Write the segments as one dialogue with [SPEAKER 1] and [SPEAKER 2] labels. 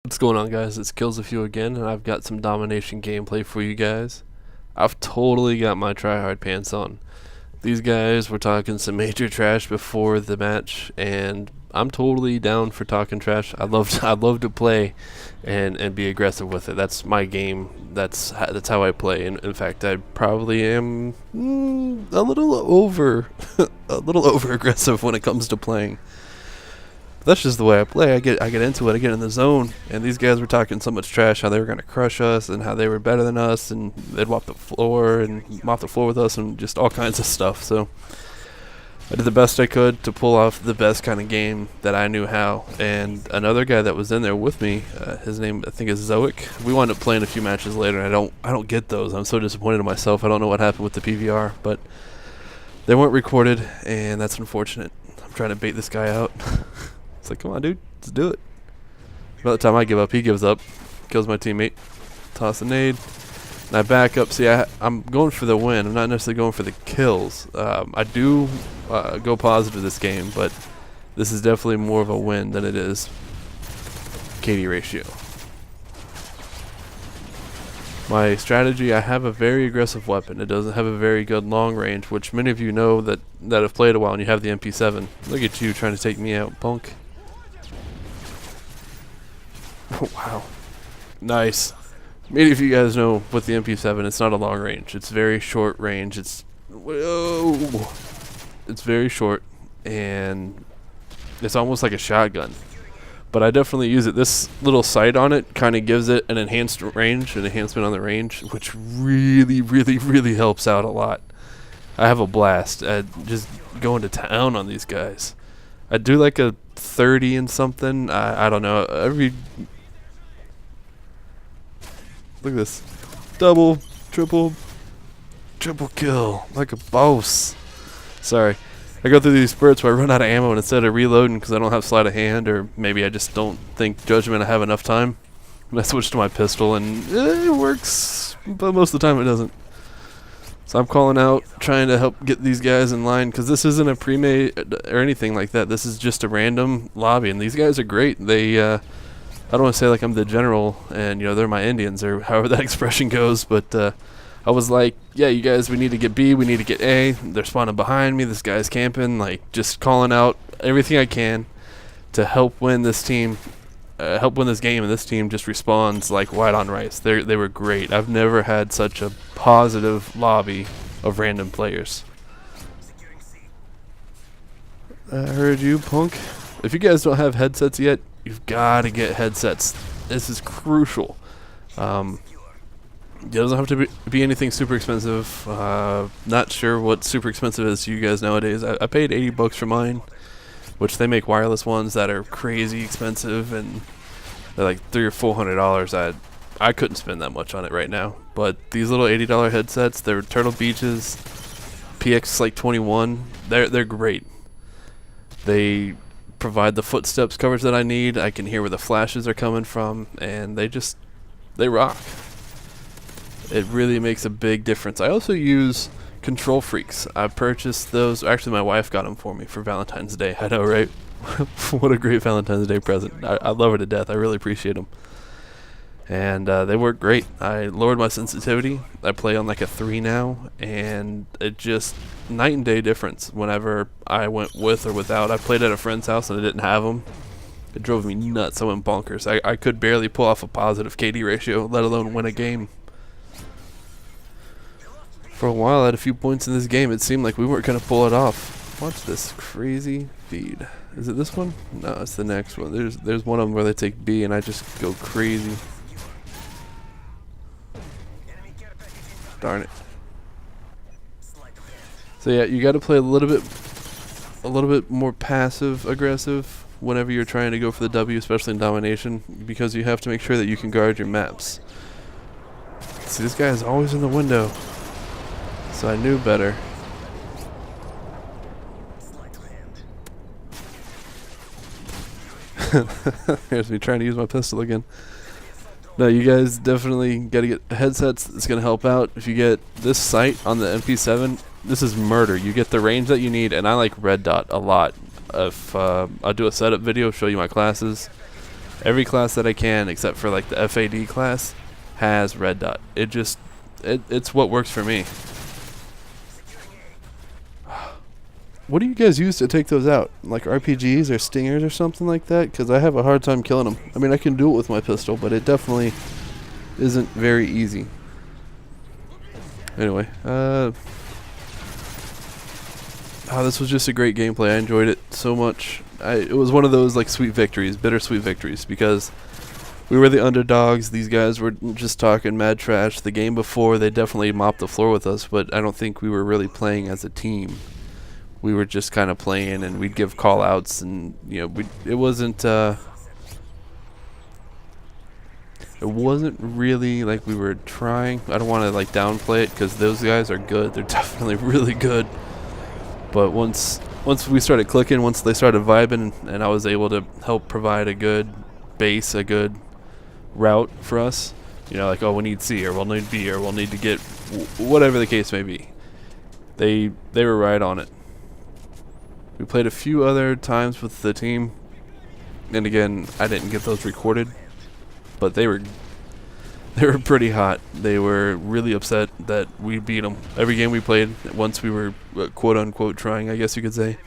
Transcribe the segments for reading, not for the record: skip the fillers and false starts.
[SPEAKER 1] What's going on, guys? It's kilzafew again, and I've got some domination gameplay for you guys. I've totally got my tryhard pants on. These guys were talking some major trash before the match, and I'm totally down for talking trash. I love to play and be aggressive with it. That's my game. That's how I play. And in fact, I probably am a little over aggressive when it comes to playing. That's just the way I play. I get into it. I get in the zone. And these guys were talking so much trash, how they were going to crush us and how they were better than us, and they'd mop the floor with us and just all kinds of stuff. So I did the best I could to pull off the best kind of game that I knew how. And another guy that was in there with me, his name I think is Zoic. We wound up playing a few matches later, and I don't get those. I'm so disappointed in myself. I don't know what happened with the PVR, but they weren't recorded, and that's unfortunate. I'm trying to bait this guy out. It's like, come on, dude, let's do it. By the time I give up, he gives up, kills my teammate, toss a nade, and I back up. See, I'm going for the win. I'm not necessarily going for the kills. I do go positive this game, but this is definitely more of a win than it is KD ratio. My strategy, I have a very aggressive weapon. It doesn't have a very good long range, which many of you know that have played a while, and you have the MP7. Look at you trying to take me out, punk. Wow. Nice. Many of you guys know with the MP7, it's not a long range. It's very short range. It's very short, and it's almost like a shotgun. But I definitely use it. This little sight on it kind of gives it an enhancement on the range, which really helps out a lot. I have a blast at just going to town on these guys. I do like a 30 and something. I don't know. Look at this. Double, triple kill. Like a boss. Sorry. I go through these spurts where I run out of ammo, and instead of reloading because I don't have sleight of hand, or maybe I just don't think judgment I have enough time, and I switch to my pistol, and it works, but most of the time it doesn't. So I'm calling out, trying to help get these guys in line, because this isn't a pre-made or anything like that. This is just a random lobby, and these guys are great. They I don't want to say like I'm the general and they're my Indians or however that expression goes, but I was like, yeah, you guys, we need to get B, we need to get A. They're spawning behind me. This guy's camping, like just calling out everything I can to help win this team, help win this game, and this team just responds like white on rice. They were great. I've never had such a positive lobby of random players. I heard you, punk. If you guys don't have headsets yet, you've got to get headsets. This is crucial. It doesn't have to be anything super expensive. Not sure what super expensive is to you guys nowadays. I paid $80 for mine, which they make wireless ones that are crazy expensive, and they're like $300 or $400. I couldn't spend that much on it right now. But these little $80 headsets, they're Turtle Beaches, PX like 21. They're great. They provide the footsteps coverage that I need. I can hear where the flashes are coming from, and they rock. It really makes a big difference. I also use Control Freaks. I purchased those. Actually, my wife got them for me for Valentine's Day. I know, right? What a great Valentine's Day present. I love her to death. I really appreciate them. And they work great. I lowered my sensitivity. I play on like a 3 now, and it just night and day difference whenever I went with or without. I played at a friend's house and I didn't have them. It drove me nuts. I went bonkers. I could barely pull off a positive KD ratio, let alone win a game. For a while, at a few points in this game, it seemed like we weren't going to pull it off. Watch this crazy feed. Is it this one? No, it's the next one. There's one of them where they take B, and I just go crazy. Darn it. So yeah, you got to play a little bit more passive aggressive whenever you're trying to go for the W, especially in domination, because you have to make sure that you can guard your maps. See, this guy is always in the window. So I knew better. Here's me trying to use my pistol again. No, you guys definitely got to get headsets. It's going to help out. If you get this sight on the MP7, this is murder. You get the range that you need, and I like red dot a lot. If I'll do a setup video, show you my classes, Every class that I can, except for like the FAD class, has red dot. It's what works for me. What do you guys use to take those out? Like RPGs or stingers or something like that? Because I have a hard time killing them. I mean, I can do it with my pistol, but it definitely isn't very easy. Anyway, this was just a great gameplay. I enjoyed it so much. It was one of those like sweet victories, bittersweet victories, because we were the underdogs. These guys were just talking mad trash. The game before, they definitely mopped the floor with us, but I don't think we were really playing as a team. We were just kind of playing, and we'd give call outs, and it wasn't really like we were trying. I don't want to like downplay it, because those guys are good. They're definitely really good. But once we started clicking, once they started vibing, and I was able to help provide a good base, a good route for us, like, oh, we need C, or we'll need B, or we'll need to get whatever the case may be. They were right on it. We played a few other times with the team, and again, I didn't get those recorded, but they were pretty hot. They were really upset that we beat them. Every game we played, once we were quote-unquote trying, I guess you could say,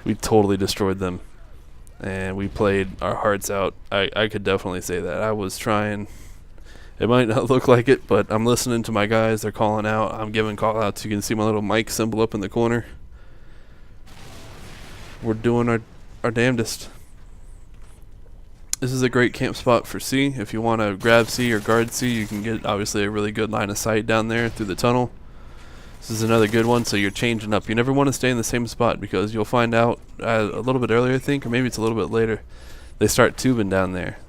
[SPEAKER 1] we totally destroyed them. And we played our hearts out. I could definitely say that. I was trying. It might not look like it, but I'm listening to my guys. They're calling out. I'm giving call-outs. You can see my little mic symbol up in the corner. We're doing our damnedest. This is a great camp spot for C. If you want to grab C or guard C, you can get obviously a really good line of sight down there through the tunnel. This is another good one, so you're changing up. You never want to stay in the same spot, because you'll find out a little bit earlier, I think, or maybe it's a little bit later, they start tubing down there.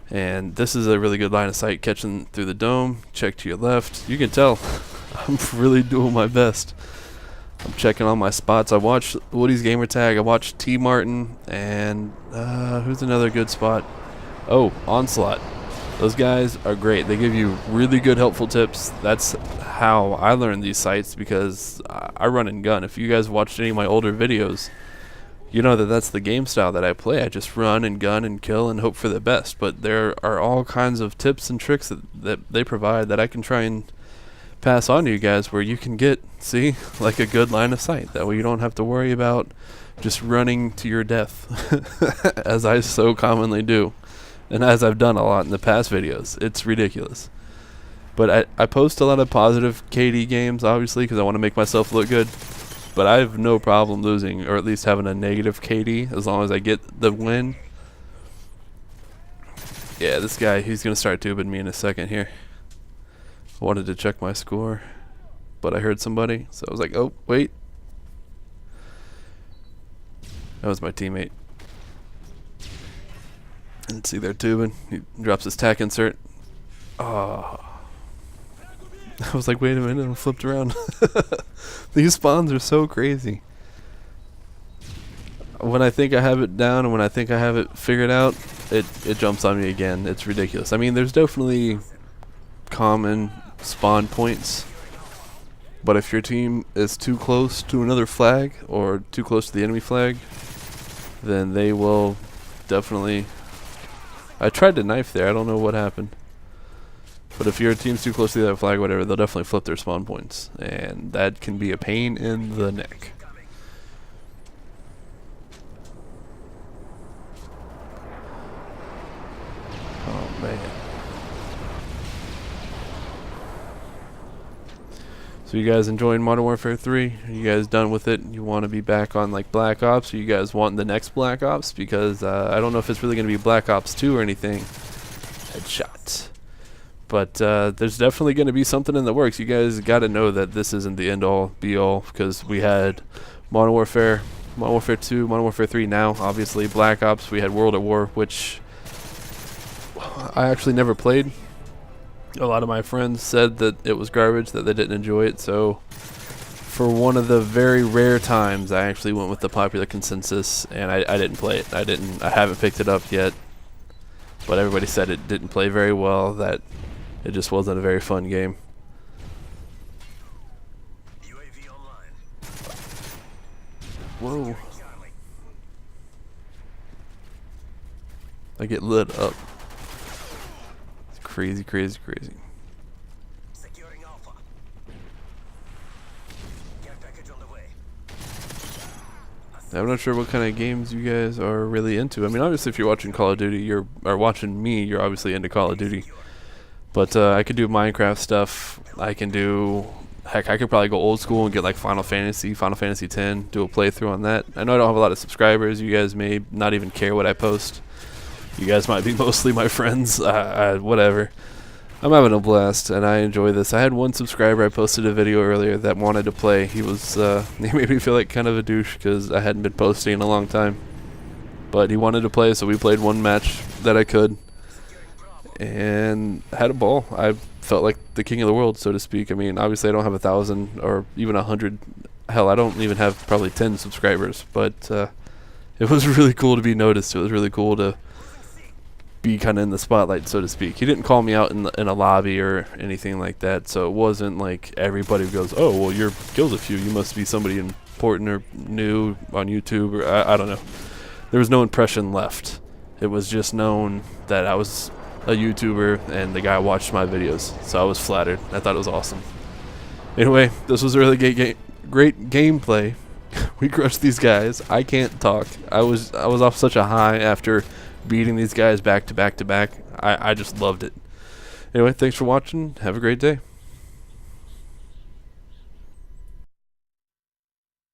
[SPEAKER 1] And this is a really good line of sight, catching through the dome. Check to your left. You can tell I'm really doing my best. I'm checking all my spots. I watched Woody's Gamertag. I watched T Martin, and who's another good spot? Oh, Onslaught. Those guys are great. They give you really good helpful tips. That's how I learned these sites, because I run and gun. If you guys watched any of my older videos, you know that that's the game style that I play. I just run and gun and kill and hope for the best. But there are all kinds of tips and tricks that they provide that I can try and pass on to you guys, where you can get, see, like a good line of sight. That way you don't have to worry about just running to your death, as I so commonly do, and as I've done a lot in the past videos. It's ridiculous. But I post a lot of positive KD games, obviously, because I want to make myself look good. But I have no problem losing, or at least having a negative KD, as long as I get the win. Yeah, this guy, he's going to start tubing me in a second here. I wanted to check my score, but I heard somebody, so I was like, oh, wait. That was my teammate. And see, they're tubing. He drops his tack insert. Oh. I was like, wait a minute, and flipped around. These spawns are so crazy. When I think I have it down and when I think I have it figured out, it jumps on me again. It's ridiculous. I mean, there's definitely common spawn points, but if your team is too close to another flag or too close to the enemy flag, then they will definitely... I tried to knife there. I don't know what happened. But if your team's too close to the other flag or whatever, they'll definitely flip their spawn points, and that can be a pain in the neck. Oh, man. So you guys enjoying Modern Warfare 3? Are you guys done with it? You want to be back on like Black Ops? Or you guys want the next Black Ops? Because I don't know if it's really going to be Black Ops 2 or anything. Headshot. But there's definitely going to be something in the works. You guys got to know that this isn't the end-all, be-all, because we had Modern Warfare 2, Modern Warfare 3 now, obviously. Black Ops, we had World at War, which I actually never played. A lot of my friends said that it was garbage, that they didn't enjoy it, so for one of the very rare times, I actually went with the popular consensus, and I didn't play it. I haven't picked it up yet, but everybody said it didn't play very well, that it just wasn't a very fun game.
[SPEAKER 2] UAV online.
[SPEAKER 1] Whoa. I get lit up. It's crazy, crazy, crazy.
[SPEAKER 2] Securing Alpha. Care package on the way.
[SPEAKER 1] I'm not sure what kind of games you guys are really into. I mean, obviously, if you're watching Call of Duty, you're watching me, you're obviously into Call of Duty. But I could do Minecraft stuff. I can do, heck, I could probably go old school and get like Final Fantasy X, do a playthrough on that. I know I don't have a lot of subscribers. You guys may not even care what I post. You guys might be mostly my friends. Whatever. I'm having a blast, and I enjoy this. I had one subscriber. I posted a video earlier that wanted to play. He was he made me feel like kind of a douche because I hadn't been posting in a long time. But he wanted to play, so we played one match that I could, and had a ball. I felt like the king of the world, so to speak. I mean, obviously I don't have 1,000 or even 100. Hell, I don't even have probably 10 subscribers. But it was really cool to be noticed. It was really cool to be kind of in the spotlight, so to speak. He didn't call me out in a lobby or anything like that, so it wasn't like everybody goes, "Oh, well, you're kilzafew. You must be somebody important or new on YouTube," or I don't know. There was no impression left. It was just known that I was a YouTuber and the guy watched my videos, so I was flattered. I thought it was awesome. Anyway, this was a really great gameplay. We crushed these guys. I can't talk. I was off such a high after beating these guys back to back to back. I just loved it. Anyway, thanks for watching. Have a great day.